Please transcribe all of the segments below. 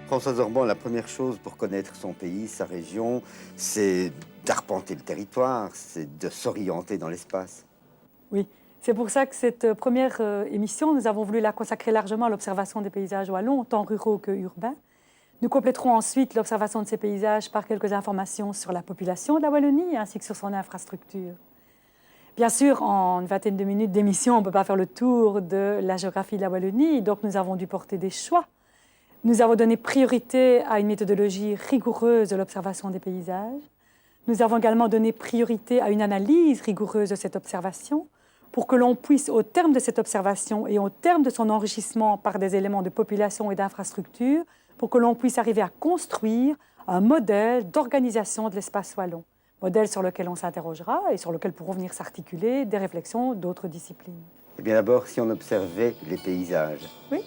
Françoise Orban, la première chose pour connaître son pays, sa région, c'est d'arpenter le territoire, c'est de s'orienter dans l'espace. Oui, c'est pour ça que cette première émission, nous avons voulu la consacrer largement à l'observation des paysages wallons, tant ruraux que urbains. Nous compléterons ensuite l'observation de ces paysages par quelques informations sur la population de la Wallonie ainsi que sur son infrastructure. Bien sûr, en une vingtaine de minutes d'émission, on ne peut pas faire le tour de la géographie de la Wallonie, donc nous avons dû porter des choix. Nous avons donné priorité à une méthodologie rigoureuse de l'observation des paysages. Nous avons également donné priorité à une analyse rigoureuse de cette observation pour que l'on puisse, au terme de cette observation et au terme de son enrichissement par des éléments de population et d'infrastructure, pour que l'on puisse arriver à construire un modèle d'organisation de l'espace wallon. Modèle sur lequel on s'interrogera et sur lequel pourront venir s'articuler des réflexions d'autres disciplines. Eh bien d'abord, si on observait les paysages. Oui.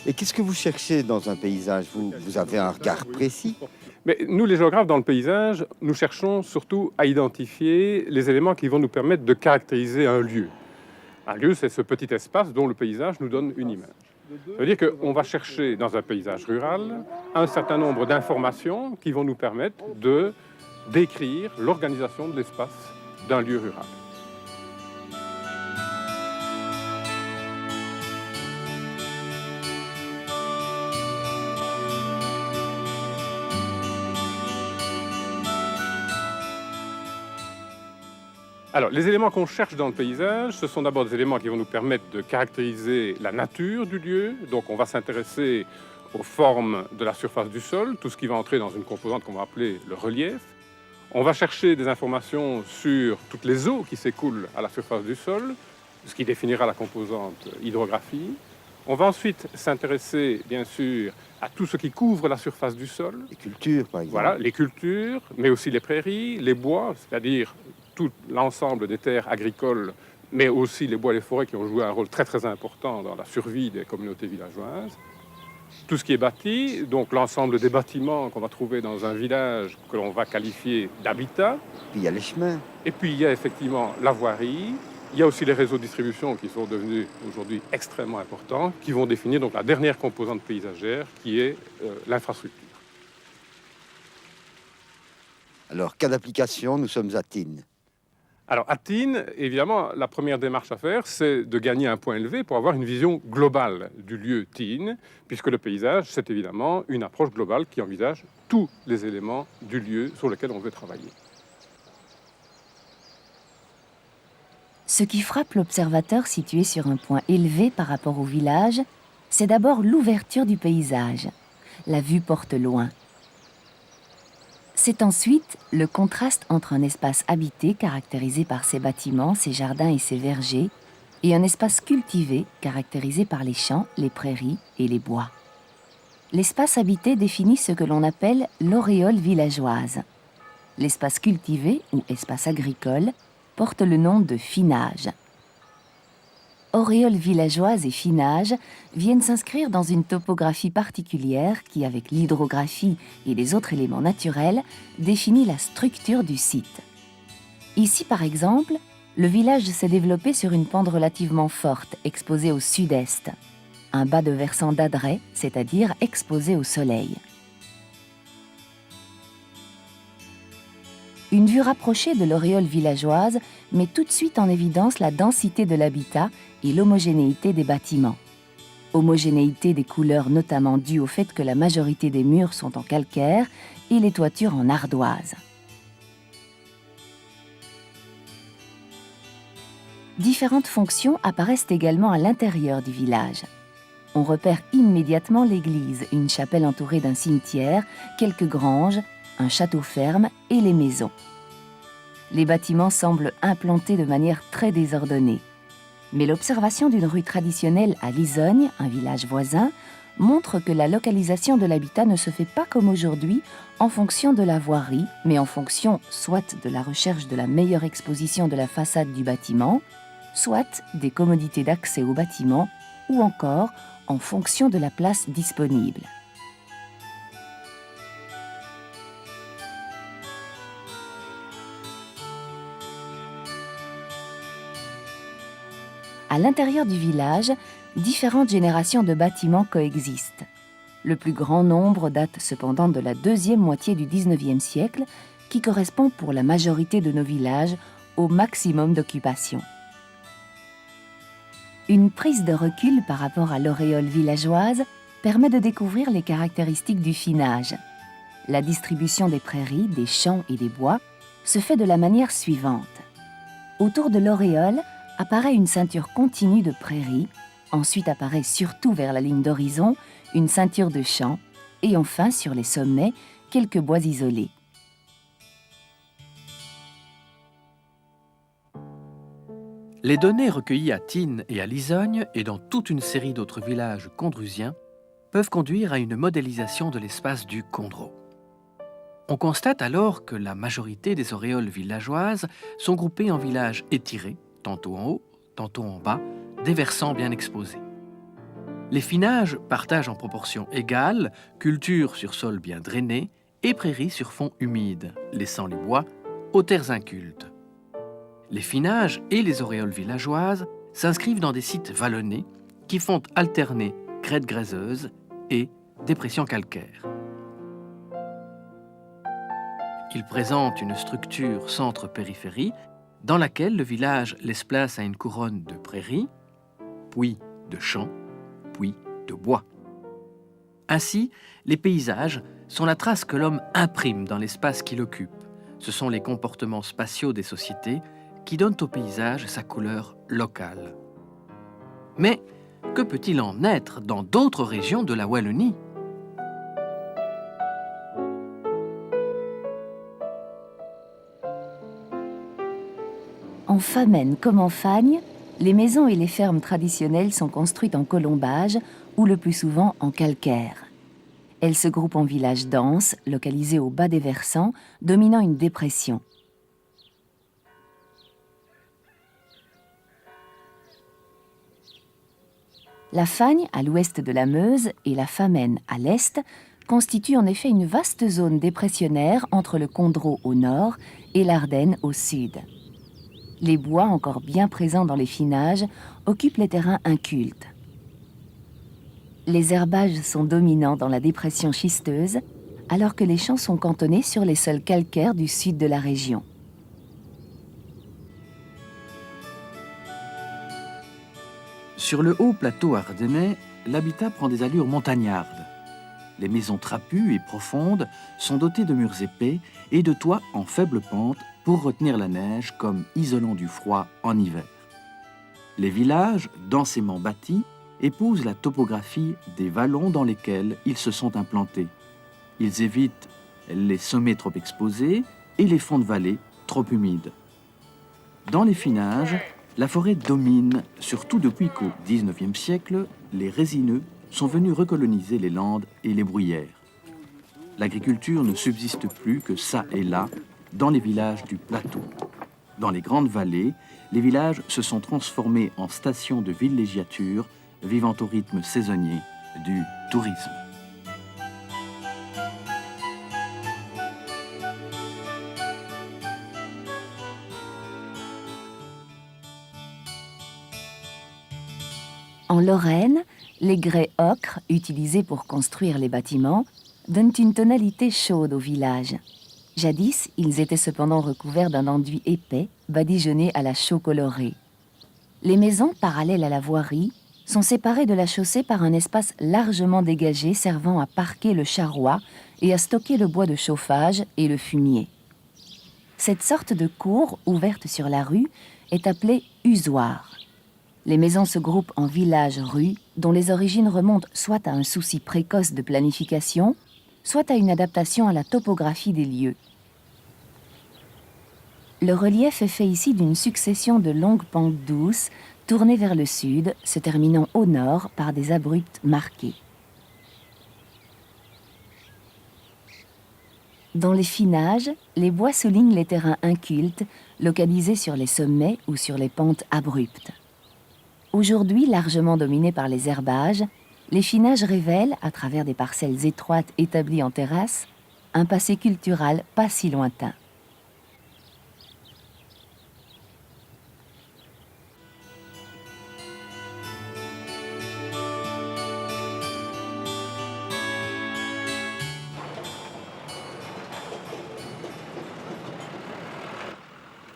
Et qu'est-ce que vous cherchez dans un paysage? Vous avez un regard précis? Mais nous, les géographes, dans le paysage, nous cherchons surtout à identifier les éléments qui vont nous permettre de caractériser un lieu. Un lieu, c'est ce petit espace dont le paysage nous donne une image. Ça veut dire qu'on va chercher dans un paysage rural un certain nombre d'informations qui vont nous permettre de décrire l'organisation de l'espace d'un lieu rural. Alors, les éléments qu'on cherche dans le paysage, ce sont d'abord des éléments qui vont nous permettre de caractériser la nature du lieu. Donc, on va s'intéresser aux formes de la surface du sol, tout ce qui va entrer dans une composante qu'on va appeler le relief. On va chercher des informations sur toutes les eaux qui s'écoulent à la surface du sol, ce qui définira la composante hydrographie. On va ensuite s'intéresser, bien sûr, à tout ce qui couvre la surface du sol. Les cultures, par exemple. Voilà, les cultures, mais aussi les prairies, les bois, c'est-à-dire tout l'ensemble des terres agricoles, mais aussi les bois et les forêts qui ont joué un rôle très très important dans la survie des communautés villageoises. Tout ce qui est bâti, donc l'ensemble des bâtiments qu'on va trouver dans un village que l'on va qualifier d'habitat. Puis il y a les chemins. Et puis il y a effectivement la voirie. Il y a aussi les réseaux de distribution qui sont devenus aujourd'hui extrêmement importants, qui vont définir donc la dernière composante paysagère qui est l'infrastructure. Alors, cas d'application, nous sommes à Tignes. Alors, à Tignes, évidemment, la première démarche à faire, c'est de gagner un point élevé pour avoir une vision globale du lieu Tignes, puisque le paysage, c'est évidemment une approche globale qui envisage tous les éléments du lieu sur lequel on veut travailler. Ce qui frappe l'observateur situé sur un point élevé par rapport au village, c'est d'abord l'ouverture du paysage. La vue porte loin. C'est ensuite le contraste entre un espace habité caractérisé par ses bâtiments, ses jardins et ses vergers, et un espace cultivé caractérisé par les champs, les prairies et les bois. L'espace habité définit ce que l'on appelle l'auréole villageoise. L'espace cultivé ou espace agricole porte le nom de finage. Auréole villageoise et finage viennent s'inscrire dans une topographie particulière qui, avec l'hydrographie et les autres éléments naturels, définit la structure du site. Ici, par exemple, le village s'est développé sur une pente relativement forte, exposée au sud-est. Un bas de versant d'adret, c'est-à-dire exposé au soleil. Une vue rapprochée de l'auréole villageoise met tout de suite en évidence la densité de l'habitat et l'homogénéité des bâtiments. Homogénéité des couleurs notamment due au fait que la majorité des murs sont en calcaire et les toitures en ardoise. Différentes fonctions apparaissent également à l'intérieur du village. On repère immédiatement l'église, une chapelle entourée d'un cimetière, quelques granges, un château ferme et les maisons. Les bâtiments semblent implantés de manière très désordonnée. Mais l'observation d'une rue traditionnelle à Lisogne, un village voisin, montrent que la localisation de l'habitat ne se fait pas comme aujourd'hui en fonction de la voirie, mais en fonction soit de la recherche de la meilleure exposition de la façade du bâtiment, soit des commodités d'accès au bâtiment, ou encore en fonction de la place disponible. À l'intérieur du village, différentes générations de bâtiments coexistent. Le plus grand nombre date cependant de la deuxième moitié du XIXe siècle, qui correspond pour la majorité de nos villages au maximum d'occupation. Une prise de recul par rapport à l'auréole villageoise permet de découvrir les caractéristiques du finage. La distribution des prairies, des champs et des bois se fait de la manière suivante. Autour de l'auréole apparaît une ceinture continue de prairies, ensuite apparaît surtout vers la ligne d'horizon une ceinture de champs, et enfin sur les sommets, quelques bois isolés. Les données recueillies à Tignes et à Lisogne et dans toute une série d'autres villages condrusiens peuvent conduire à une modélisation de l'espace du Condro. On constate alors que la majorité des auréoles villageoises sont groupées en villages étirés, tantôt en haut, tantôt en bas, des versants bien exposés. Les finages partagent en proportion égale cultures sur sol bien drainé et prairies sur fond humide, laissant les bois aux terres incultes. Les finages et les auréoles villageoises s'inscrivent dans des sites vallonnés qui font alterner crêtes gréseuses et dépressions calcaires. Ils présentent une structure centre-périphérie dans laquelle le village laisse place à une couronne de prairies, puis de champs, puis de bois. Ainsi, les paysages sont la trace que l'homme imprime dans l'espace qu'il occupe. Ce sont les comportements spatiaux des sociétés qui donnent au paysage sa couleur locale. Mais que peut-il en être dans d'autres régions de la Wallonie ? En Famenne comme en Fagne, les maisons et les fermes traditionnelles sont construites en colombage ou le plus souvent en calcaire. Elles se groupent en villages denses, localisés au bas des versants, dominant une dépression. La Fagne, à l'ouest de la Meuse, et la Famenne, à l'est, constituent en effet une vaste zone dépressionnaire entre le Condro au nord et l'Ardenne au sud. Les bois, encore bien présents dans les finages, occupent les terrains incultes. Les herbages sont dominants dans la dépression schisteuse, alors que les champs sont cantonnés sur les sols calcaires du sud de la région. Sur le haut plateau ardennais, l'habitat prend des allures montagnardes. Les maisons trapues et profondes sont dotées de murs épais et de toits en faible pente pour retenir la neige comme isolant du froid en hiver. Les villages, densément bâtis, épousent la topographie des vallons dans lesquels ils se sont implantés. Ils évitent les sommets trop exposés et les fonds de vallée trop humides. Dans les finages, la forêt domine, surtout depuis qu'au XIXe siècle, les résineux sont venus recoloniser les landes et les bruyères. L'agriculture ne subsiste plus que ça et là, dans les villages du plateau. Dans les grandes vallées, les villages se sont transformés en stations de villégiature, vivant au rythme saisonnier du tourisme. En Lorraine, les grès ocre, utilisés pour construire les bâtiments, donnent une tonalité chaude au village. Jadis, ils étaient cependant recouverts d'un enduit épais, badigeonné à la chaux colorée. Les maisons, parallèles à la voirie, sont séparées de la chaussée par un espace largement dégagé servant à parquer le charroi et à stocker le bois de chauffage et le fumier. Cette sorte de cour, ouverte sur la rue, est appelée usoir. Les maisons se groupent en villages-rues, dont les origines remontent soit à un souci précoce de planification, soit à une adaptation à la topographie des lieux. Le relief est fait ici d'une succession de longues pentes douces, tournées vers le sud, se terminant au nord par des abrupts marqués. Dans les finages, les bois soulignent les terrains incultes, localisés sur les sommets ou sur les pentes abruptes. Aujourd'hui largement dominés par les herbages, les finages révèlent, à travers des parcelles étroites établies en terrasse, un passé culturel pas si lointain.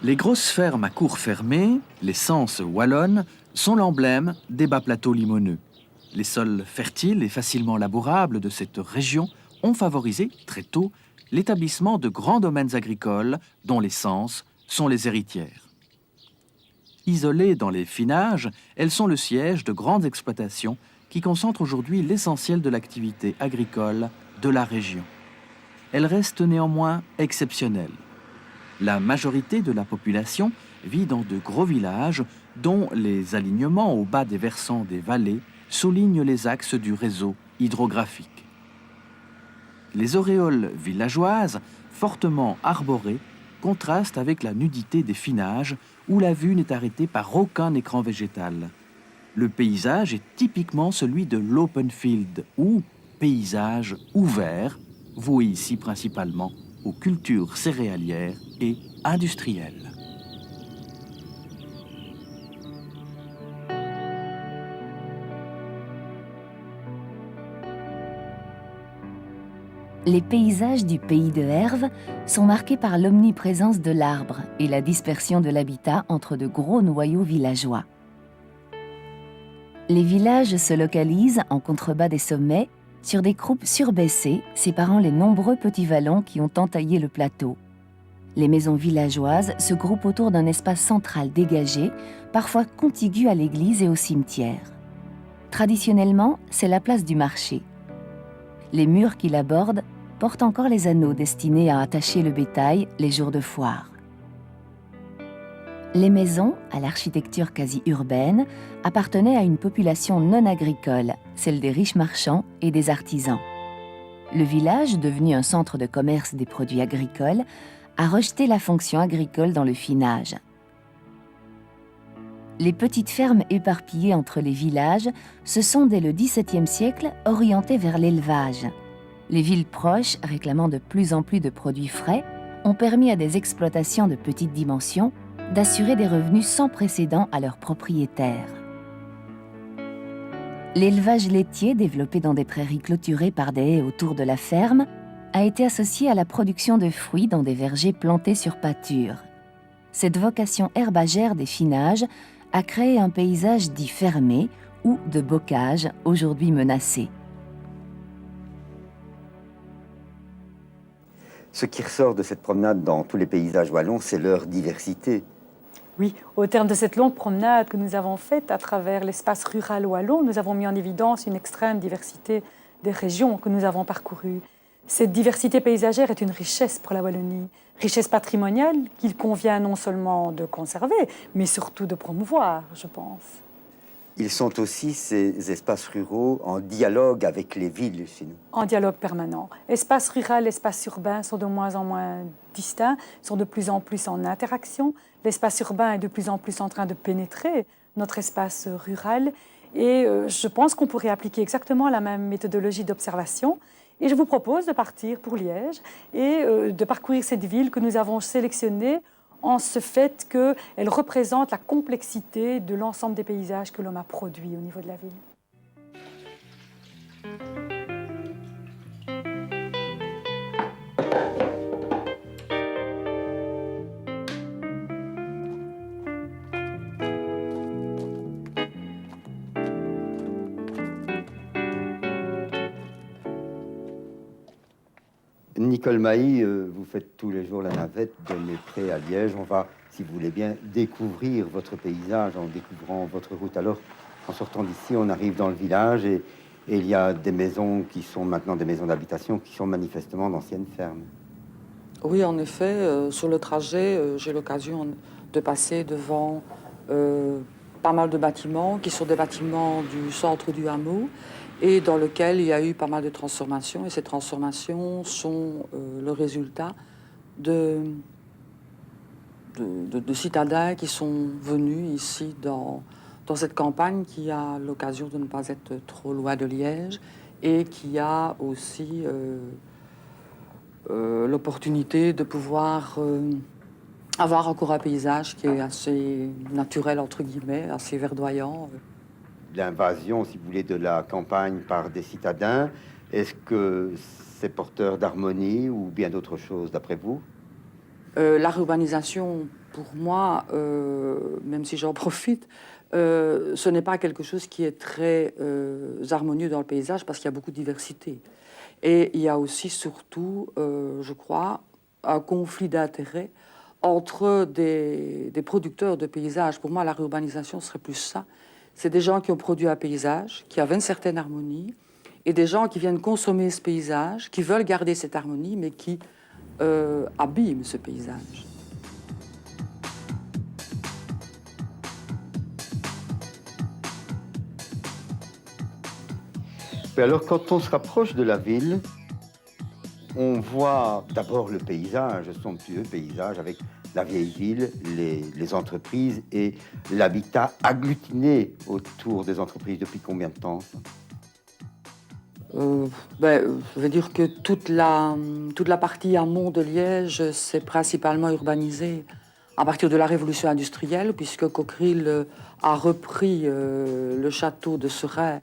Les grosses fermes à cours fermés, les censes wallonnes, sont l'emblème des bas plateaux limoneux. Les sols fertiles et facilement labourables de cette région ont favorisé, très tôt, l'établissement de grands domaines agricoles dont les censes sont les héritières. Isolées dans les finages, elles sont le siège de grandes exploitations qui concentrent aujourd'hui l'essentiel de l'activité agricole de la région. Elles restent néanmoins exceptionnelles. La majorité de la population vit dans de gros villages dont les alignements au bas des versants des vallées soulignent les axes du réseau hydrographique. Les auréoles villageoises, fortement arborées, contrastent avec la nudité des finages où la vue n'est arrêtée par aucun écran végétal. Le paysage est typiquement celui de l'open field ou paysage ouvert, voué ici principalement aux cultures céréalières et industrielles. Les paysages du pays de Herve sont marqués par l'omniprésence de l'arbre et la dispersion de l'habitat entre de gros noyaux villageois. Les villages se localisent en contrebas des sommets sur des croupes surbaissées séparant les nombreux petits vallons qui ont entaillé le plateau. Les maisons villageoises se groupent autour d'un espace central dégagé, parfois contigu à l'église et au cimetière. Traditionnellement, c'est la place du marché. Les murs qui l'abordent portent encore les anneaux destinés à attacher le bétail les jours de foire. Les maisons, à l'architecture quasi urbaine, appartenaient à une population non agricole, celle des riches marchands et des artisans. Le village, devenu un centre de commerce des produits agricoles, a rejeté la fonction agricole dans le finage. Les petites fermes éparpillées entre les villages se sont dès le XVIIe siècle orientées vers l'élevage. Les villes proches, réclamant de plus en plus de produits frais, ont permis à des exploitations de petite dimension d'assurer des revenus sans précédent à leurs propriétaires. L'élevage laitier, développé dans des prairies clôturées par des haies autour de la ferme, a été associé à la production de fruits dans des vergers plantés sur pâture. Cette vocation herbagère des finages a créé un paysage dit fermé ou de bocage, aujourd'hui menacé. Ce qui ressort de cette promenade dans tous les paysages wallons, c'est leur diversité. Oui, au terme de cette longue promenade que nous avons faite à travers l'espace rural wallon, nous avons mis en évidence une extrême diversité des régions que nous avons parcourues. Cette diversité paysagère est une richesse pour la Wallonie, richesse patrimoniale qu'il convient non seulement de conserver, mais surtout de promouvoir, je pense. Ils sont aussi, ces espaces ruraux, en dialogue avec les villes chez nous. En dialogue permanent. Espace rural, espace urbain sont de moins en moins distincts, sont de plus en plus en interaction. L'espace urbain est de plus en plus en train de pénétrer notre espace rural. Et je pense qu'on pourrait appliquer exactement la même méthodologie d'observation. Et je vous propose de partir pour Liège et de parcourir cette ville que nous avons sélectionnée en ce fait qu'elle représente la complexité de l'ensemble des paysages que l'homme a produits au niveau de la ville. Nicole Mailly, vous faites tous les jours la navette de Mépré à Liège. On va, si vous voulez bien, découvrir votre paysage en découvrant votre route. Alors, en sortant d'ici, on arrive dans le village et il y a des maisons qui sont maintenant des maisons d'habitation qui sont manifestement d'anciennes fermes. Oui, en effet, sur le trajet, j'ai l'occasion de passer devant pas mal de bâtiments qui sont des bâtiments du centre du hameau et dans lesquels il y a eu pas mal de transformations. Et ces transformations sont le résultat de citadins qui sont venus ici dans cette campagne qui a l'occasion de ne pas être trop loin de Liège et qui a aussi l'opportunité de pouvoir avoir encore un paysage qui est assez naturel, entre guillemets, assez verdoyant. L'invasion, si vous voulez, de la campagne par des citadins, est-ce que c'est porteur d'harmonie ou bien d'autre chose, d'après vous? La urbanisation, pour moi, même si j'en profite, ce n'est pas quelque chose qui est très harmonieux dans le paysage parce qu'il y a beaucoup de diversité. Et il y a aussi, surtout, je crois, un conflit d'intérêts entre des producteurs de paysages. Pour moi, la urbanisation serait plus ça. C'est des gens qui ont produit un paysage, qui avaient une certaine harmonie, et des gens qui viennent consommer ce paysage, qui veulent garder cette harmonie, mais qui abîment ce paysage. Et alors, quand on se rapproche de la ville, on voit d'abord le paysage, le somptueux paysage avec la vieille ville, les entreprises et l'habitat agglutiné autour des entreprises. Depuis combien de temps ça? Je veux dire que toute la partie amont de Liège s'est principalement urbanisée à partir de la révolution industrielle, puisque Cockerill a repris le château de Seraing,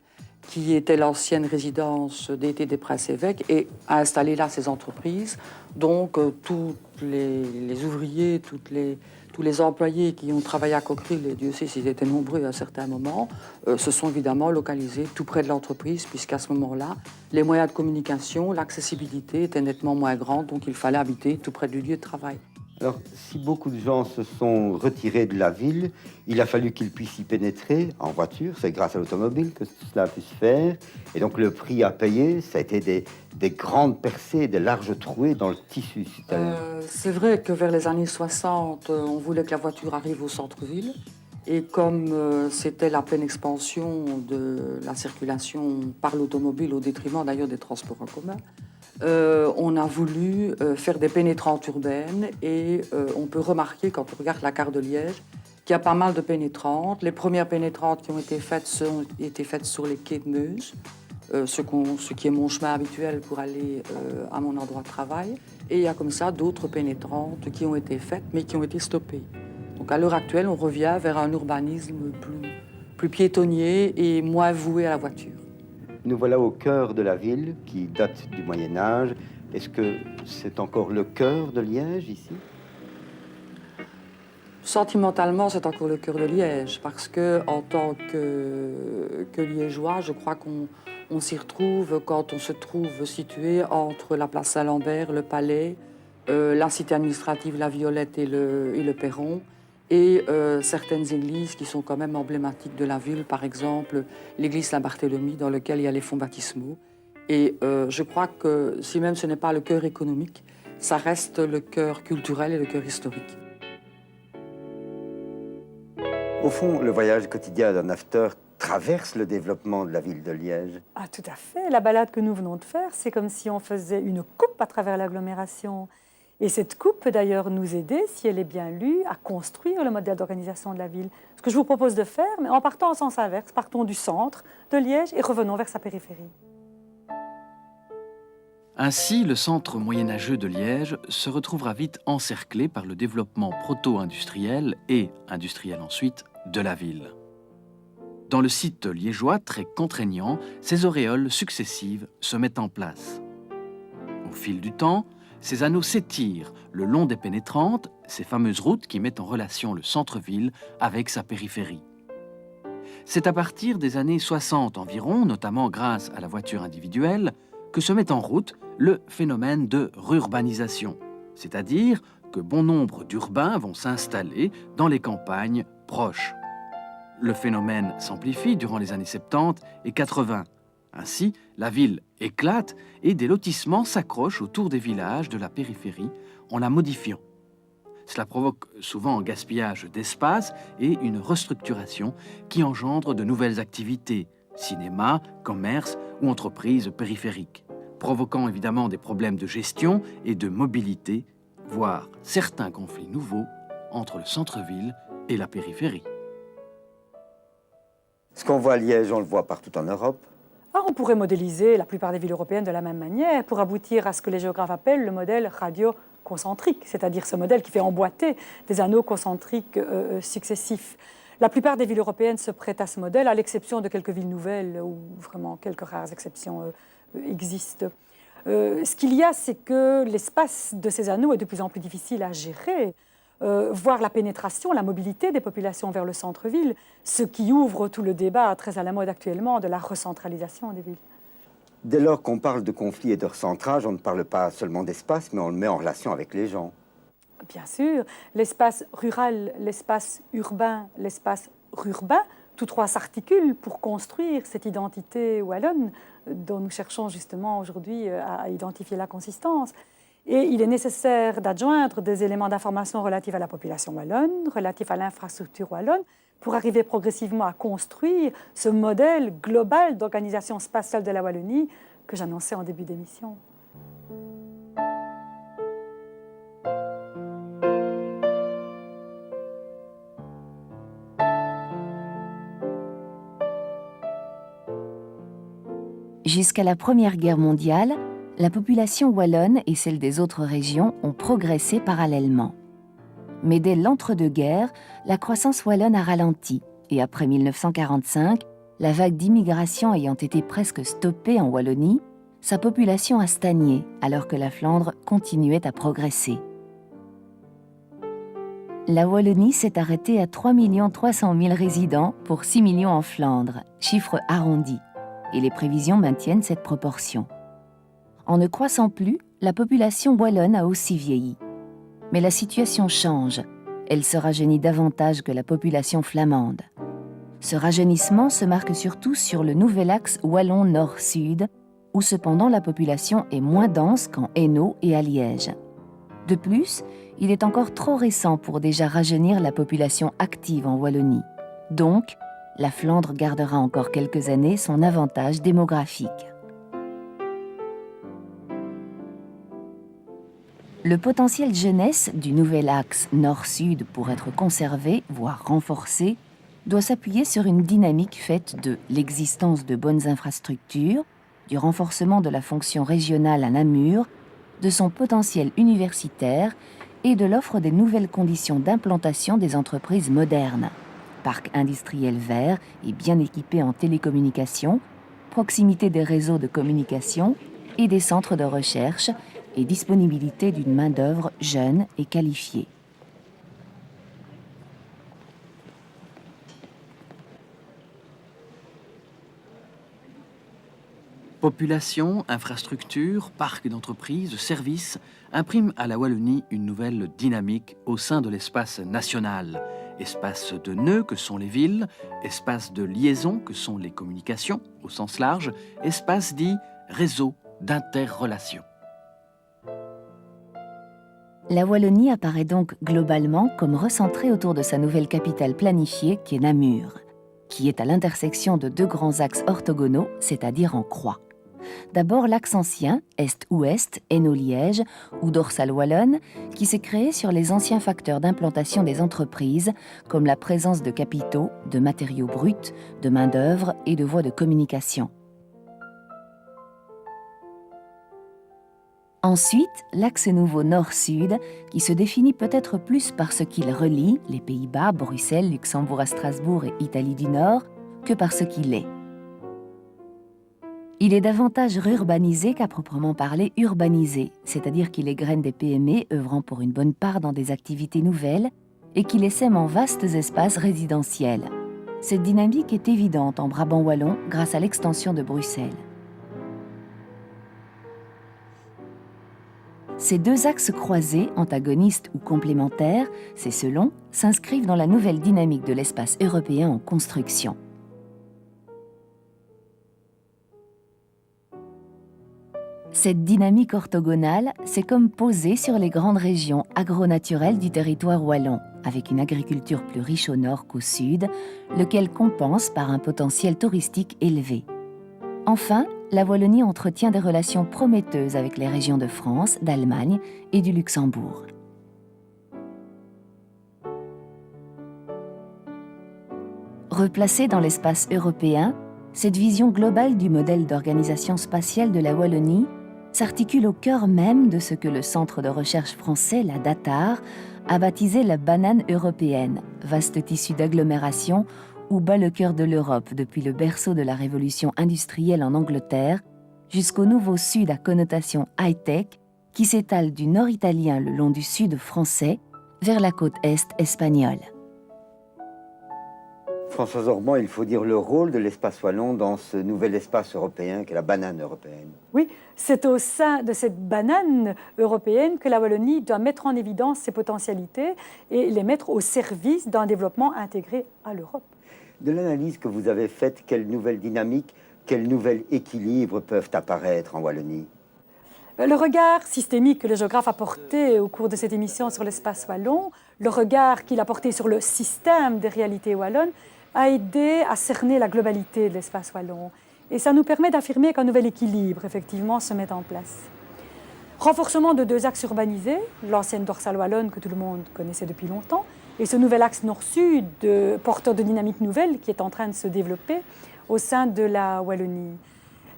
qui était l'ancienne résidence d'été des princes-évêques, et a installé là ses entreprises. Donc, tous les ouvriers, tous les employés qui ont travaillé à Cockerill, et Dieu sait s'ils étaient nombreux à un certain moment, se sont évidemment localisés tout près de l'entreprise, puisqu'à ce moment-là, les moyens de communication, l'accessibilité étaient nettement moins grands, donc il fallait habiter tout près du lieu de travail. Alors, si beaucoup de gens se sont retirés de la ville, il a fallu qu'ils puissent y pénétrer en voiture. C'est grâce à l'automobile que cela a pu se faire. Et donc, le prix à payer, ça a été des grandes percées, des larges trouées dans le tissu citadin. C'est vrai que vers les années 60, on voulait que la voiture arrive au centre-ville. Et comme c'était la pleine expansion de la circulation par l'automobile, au détriment d'ailleurs des transports en commun, on a voulu faire des pénétrantes urbaines et on peut remarquer quand on regarde la carte de Liège qu'il y a pas mal de pénétrantes. Les premières pénétrantes qui ont été faites ont été faites sur les quais de Meuse, ce qui est mon chemin habituel pour aller à mon endroit de travail. Et il y a comme ça d'autres pénétrantes qui ont été faites mais qui ont été stoppées. Donc à l'heure actuelle, on revient vers un urbanisme plus piétonnier et moins voué à la voiture. Nous voilà au cœur de la ville, qui date du Moyen-Âge. Est-ce que c'est encore le cœur de Liège, ici? Sentimentalement, c'est encore le cœur de Liège, parce que en tant que Liégeois, je crois qu'on s'y retrouve quand on se trouve situé entre la place Saint-Lambert, le Palais, la cité administrative, la Violette et le Perron, et certaines églises qui sont quand même emblématiques de la ville, par exemple l'église Saint-Barthélemy, dans laquelle il y a les fonts baptismaux. Et je crois que si même ce n'est pas le cœur économique, ça reste le cœur culturel et le cœur historique. Au fond, le voyage quotidien d'un after traverse le développement de la ville de Liège. Ah, tout à fait. La balade que nous venons de faire, c'est comme si on faisait une coupe à travers l'agglomération. Et cette coupe peut d'ailleurs nous aider, si elle est bien lue, à construire le modèle d'organisation de la ville. Ce que je vous propose de faire, mais en partant en sens inverse, partons du centre de Liège et revenons vers sa périphérie. Ainsi, le centre moyenâgeux de Liège se retrouvera vite encerclé par le développement proto-industriel et industriel ensuite de la ville. Dans le site liégeois très contraignant, ces auréoles successives se mettent en place. Au fil du temps, ces anneaux s'étirent le long des pénétrantes, ces fameuses routes qui mettent en relation le centre-ville avec sa périphérie. C'est à partir des années 60 environ, notamment grâce à la voiture individuelle, que se met en route le phénomène de rurbanisation, c'est-à-dire que bon nombre d'urbains vont s'installer dans les campagnes proches. Le phénomène s'amplifie durant les années 70 et 80. Ainsi, la ville éclate et des lotissements s'accrochent autour des villages de la périphérie en la modifiant. Cela provoque souvent un gaspillage d'espace et une restructuration qui engendre de nouvelles activités, cinéma, commerce ou entreprises périphériques, provoquant évidemment des problèmes de gestion et de mobilité, voire certains conflits nouveaux entre le centre-ville et la périphérie. Ce qu'on voit à Liège, on le voit partout en Europe. On pourrait modéliser la plupart des villes européennes de la même manière pour aboutir à ce que les géographes appellent le modèle radioconcentrique, c'est-à-dire ce modèle qui fait emboîter des anneaux concentriques successifs. La plupart des villes européennes se prêtent à ce modèle, à l'exception de quelques villes nouvelles où vraiment quelques rares exceptions existent. Ce qu'il y a, c'est que l'espace de ces anneaux est de plus en plus difficile à gérer. Voir la pénétration, la mobilité des populations vers le centre-ville, ce qui ouvre tout le débat très à la mode actuellement de la recentralisation des villes. Dès lors qu'on parle de conflit et de recentrage, on ne parle pas seulement d'espace, mais on le met en relation avec les gens. Bien sûr, l'espace rural, l'espace urbain, tous trois s'articulent pour construire cette identité wallonne dont nous cherchons justement aujourd'hui à identifier la consistance. Et il est nécessaire d'adjoindre des éléments d'information relatifs à la population wallonne, relatifs à l'infrastructure wallonne, pour arriver progressivement à construire ce modèle global d'organisation spatiale de la Wallonie que j'annonçais en début d'émission. Jusqu'à la Première Guerre mondiale, la population wallonne et celle des autres régions ont progressé parallèlement. Mais dès l'entre-deux-guerres, la croissance wallonne a ralenti et après 1945, la vague d'immigration ayant été presque stoppée en Wallonie, sa population a stagné alors que la Flandre continuait à progresser. La Wallonie s'est arrêtée à 3 300 000 résidents pour 6 millions en Flandre, chiffre arrondi, et les prévisions maintiennent cette proportion. En ne croissant plus, la population wallonne a aussi vieilli. Mais la situation change. Elle se rajeunit davantage que la population flamande. Ce rajeunissement se marque surtout sur le nouvel axe wallon nord-sud, où cependant la population est moins dense qu'en Hainaut et à Liège. De plus, il est encore trop récent pour déjà rajeunir la population active en Wallonie. Donc, la Flandre gardera encore quelques années son avantage démographique. Le potentiel jeunesse du nouvel axe nord-sud pour être conservé, voire renforcé, doit s'appuyer sur une dynamique faite de l'existence de bonnes infrastructures, du renforcement de la fonction régionale à Namur, de son potentiel universitaire et de l'offre des nouvelles conditions d'implantation des entreprises modernes. Parcs industriels verts et bien équipés en télécommunications, proximité des réseaux de communication et des centres de recherche et disponibilité d'une main-d'œuvre jeune et qualifiée. Population, infrastructures, parcs d'entreprises, services impriment à la Wallonie une nouvelle dynamique au sein de l'espace national. Espace de nœuds que sont les villes, espace de liaison que sont les communications au sens large, espace dit réseau d'interrelation. La Wallonie apparaît donc globalement comme recentrée autour de sa nouvelle capitale planifiée qui est Namur, qui est à l'intersection de deux grands axes orthogonaux, c'est-à-dire en croix. D'abord l'axe ancien, est-ouest, Hainaut-Liège, ou dorsale wallonne, qui s'est créé sur les anciens facteurs d'implantation des entreprises, comme la présence de capitaux, de matériaux bruts, de main-d'œuvre et de voies de communication. Ensuite, l'axe nouveau nord-sud, qui se définit peut-être plus par ce qu'il relie, les Pays-Bas, Bruxelles, Luxembourg à Strasbourg et Italie du Nord, que par ce qu'il est. Il est davantage rurbanisé qu'à proprement parler urbanisé, c'est-à-dire qu'il égrène des PME œuvrant pour une bonne part dans des activités nouvelles et qu'il essaime en vastes espaces résidentiels. Cette dynamique est évidente en Brabant wallon grâce à l'extension de Bruxelles. Ces deux axes croisés, antagonistes ou complémentaires, c'est selon, s'inscrivent dans la nouvelle dynamique de l'espace européen en construction. Cette dynamique orthogonale, c'est comme posée sur les grandes régions agronaturelles du territoire wallon, avec une agriculture plus riche au nord qu'au sud, lequel compense par un potentiel touristique élevé. Enfin, la Wallonie entretient des relations prometteuses avec les régions de France, d'Allemagne et du Luxembourg. Replacée dans l'espace européen, cette vision globale du modèle d'organisation spatiale de la Wallonie s'articule au cœur même de ce que le centre de recherche français, la DATAR, a baptisé la banane européenne, vaste tissu d'agglomération où bat le cœur de l'Europe depuis le berceau de la révolution industrielle en Angleterre jusqu'au nouveau sud à connotation high-tech qui s'étale du nord italien le long du sud français vers la côte est espagnole. Françoise Orban, il faut dire le rôle de l'espace wallon dans ce nouvel espace européen qu'est la banane européenne. Oui, c'est au sein de cette banane européenne que la Wallonie doit mettre en évidence ses potentialités et les mettre au service d'un développement intégré à l'Europe. De l'analyse que vous avez faite, quelles nouvelles dynamiques, quels nouveaux équilibres peuvent apparaître en Wallonie? Le regard systémique que le géographe a porté au cours de cette émission sur l'espace wallon, le regard qu'il a porté sur le système des réalités wallonnes, a aidé à cerner la globalité de l'espace wallon. Et ça nous permet d'affirmer qu'un nouvel équilibre, effectivement, se met en place. Renforcement de deux axes urbanisés, l'ancienne dorsale wallonne que tout le monde connaissait depuis longtemps, et ce nouvel axe nord-sud, porteur de dynamique nouvelle, qui est en train de se développer au sein de la Wallonie.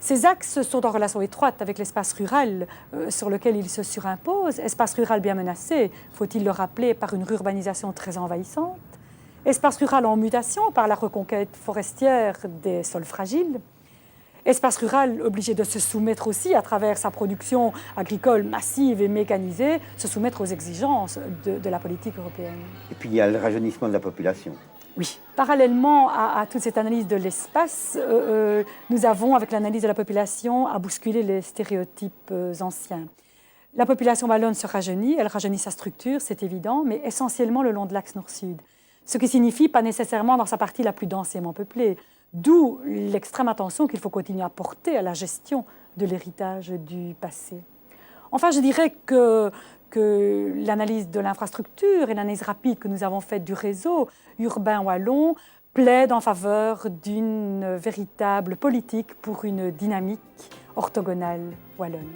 Ces axes sont en relation étroite avec l'espace rural sur lequel ils se surimpose, espace rural bien menacé, faut-il le rappeler, par une urbanisation très envahissante, espace rural en mutation par la reconquête forestière des sols fragiles, espace rural obligé de se soumettre aussi à travers sa production agricole massive et mécanisée, se soumettre aux exigences de la politique européenne. Et puis il y a le rajeunissement de la population. Oui. Parallèlement à toute cette analyse de l'espace, nous avons, avec l'analyse de la population, à bousculer les stéréotypes anciens. La population wallonne se rajeunit, elle rajeunit sa structure, c'est évident, mais essentiellement le long de l'axe nord-sud. Ce qui signifie pas nécessairement dans sa partie la plus densément peuplée. D'où l'extrême attention qu'il faut continuer à porter à la gestion de l'héritage du passé. Enfin, je dirais que l'analyse de l'infrastructure et l'analyse rapide que nous avons faite du réseau urbain wallon plaide en faveur d'une véritable politique pour une dynamique orthogonale wallonne.